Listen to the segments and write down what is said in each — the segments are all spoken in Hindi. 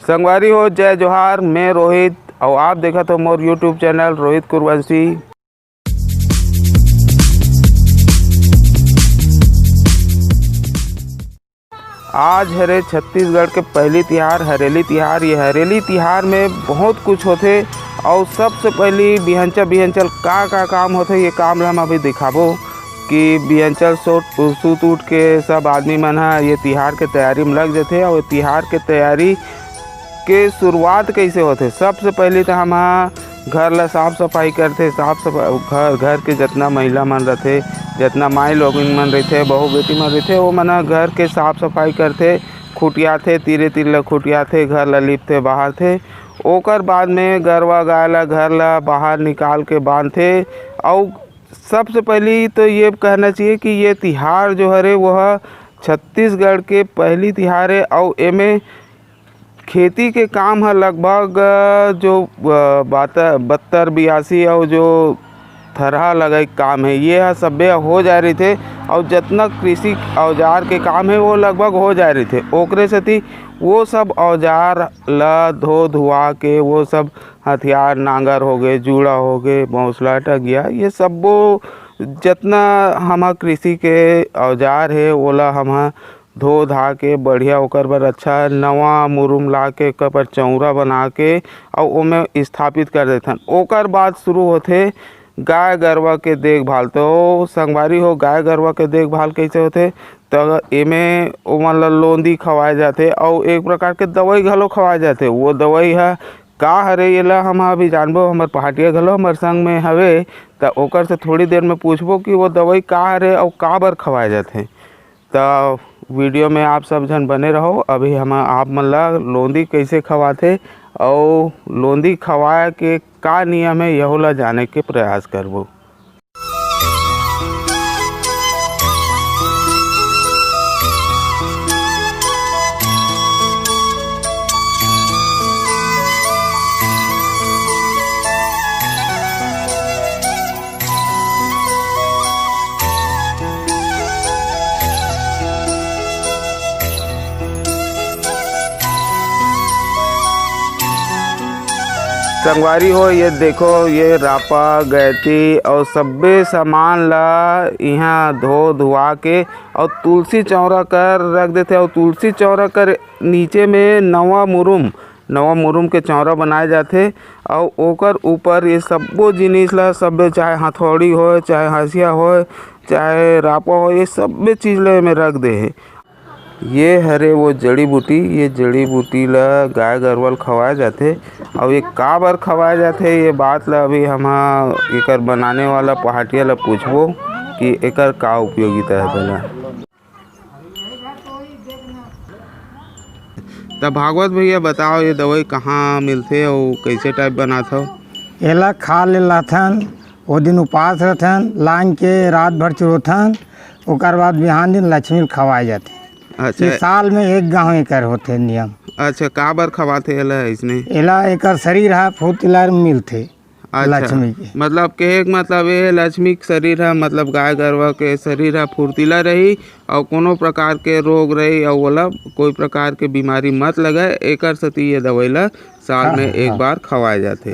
संगवारी हो जय जोहार। मैं रोहित और आप देखा तो मोर यूट्यूब चैनल रोहित कुरवंशी। आज हरे छत्तीसगढ़ के पहली तिहार हरेली तिहार। ये हरेली तिहार में बहुत कुछ होते और सबसे पहली बिहंचल का काम होते ये काम हम अभी दिखाबो कि बिहंचल सूत उठ के सब आदमी मन ये तिहार के तैयारी में लग जाते और तिहार के तैयारी के शुरुआत कैसे होते। सबसे पहले तो हम घर ला साफ सफाई करते। साफ सफाई घर के जितना महिला मन रहते, जितना माई लोग मन रहते, बहू बेटी मन रहते, वो मन घर के साफ सफाई करते, खुटियाथे तीरे ला खुटियाथे, घर ला लिपते बाहर थे। ओकर बाद में गरवा गाय ला घर ला बाहर निकाल के बांधते। और सबसे पहली तो ये कहना चाहिए कि ये तिहार जो है वह छत्तीसगढ़ के पहली तिहार है और एमे खेती के काम है लगभग जो 72-82 और जो थरहा लगाई काम है ये है सभ्य हो जा रही थे। और जितना कृषि औजार के काम है वो लगभग हो जा रही थे। ओकरे साथी वो सब औजार ला धुआ के वो सब हथियार नांगर हो गए, जूड़ा हो गए, बौसला टगिया, ये सब वो जितना हम कृषि के औजार है ओला हम धो धा के बढ़िया ओकर बर अच्छा नवा मुरुम ला के पर चौरा बना के और ओमे स्थापित कर देथन। ओकर बाद शुरू होते गाय गरवा के देखभाल। तो संगवारी हो गाय गरवा के देखभाल कैसे होते तो एमे ओमन ला लोंदी खवाए जाते और एक प्रकार के दवाई घलो खवाए जाते। वो दवाई है का हरे ये ला हम अभी जानबो। हमार पहाटिया घलो हमार संग में हवे तो ओकर से थोड़ी देर में पूछबो कि वो दवाई का हरे और का बर खवाए जाते। तो वीडियो में आप सब जन बने रहो। अभी हम आप मन ला लोंदी कैसे खवाते और लोंदी खवाए के का नियम है यह ला जाने के प्रयास करबो। संगवारी हो ये देखो ये रापा गैती और सब्बे सामान ला यहाँ धुआ के और तुलसी चौरा कर रख देते। और तुलसी चौरा कर नीचे में नवा मुरुम के चौरा बनाए जाते और ओकर ऊपर ये सब्बो जिनिस ला सब्बे चाहे हथौड़ी हो, चाहे हंसिया हो, चाहे रापा हो, ये सब्बे चीज़ ला में रख दे है। ये हरे वो जड़ी बूटी, ये जड़ी बूटी ला गाय गरवल खवाए जाते। और ये का बार खवाए जाते ये बात ला अभी हम एकर बनाने वाला पहाटिया ला पूछबो कि एकर का उपयोगिता है पहला। तब भागवत भैया बताओ ये दवाई कहाँ मिलते और कैसे टाइप बनाते हो। एला खा ले लाथन, वो दिन उपास रहथन, लाइन के रात भर चुरोथन, ओकर बाद बिहान दिन लक्ष्मी खवाए जाते। अच्छा, ये साल में एक गाँव एकर होते नियम। अच्छा, का बार खवाते एला इसने? एला एकर शरीर है फुर्तीला मिलते। अच्छा, लक्ष्मी के मतलब के मतलब ये लक्ष्मी के शरीर है, मतलब गाय गरवा के शरीर है फुर्तीला रही और कोनो प्रकार के रोग रही और वाला कोई प्रकार के बीमारी मत लगे। एकर सती ये दवाई ला साल में एक बार खवाए जाते।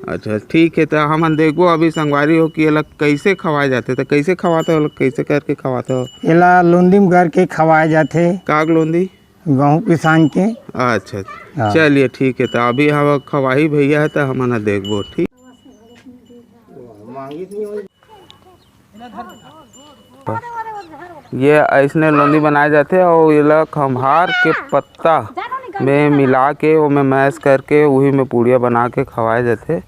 अच्छा ठीक है। तो हम देखो अभी संगवारी हो कि ये कैसे खवाए जाते। तो कैसे खवाते हो, कैसे करके खवाते हो? एला लोंदी में घर के खवाए जाते। काग लोंदी? गेहूँ पिसान के। अच्छा चलिए ठीक है। तो अभी हम खवाही भैया है तो हम देखबो। ठीक ये ऐसने लोंदी बनाए जाते और ये खम्हार के पत्ता में मिला के वो में मैश करके वही में पूड़िया बना के खवाए जाते।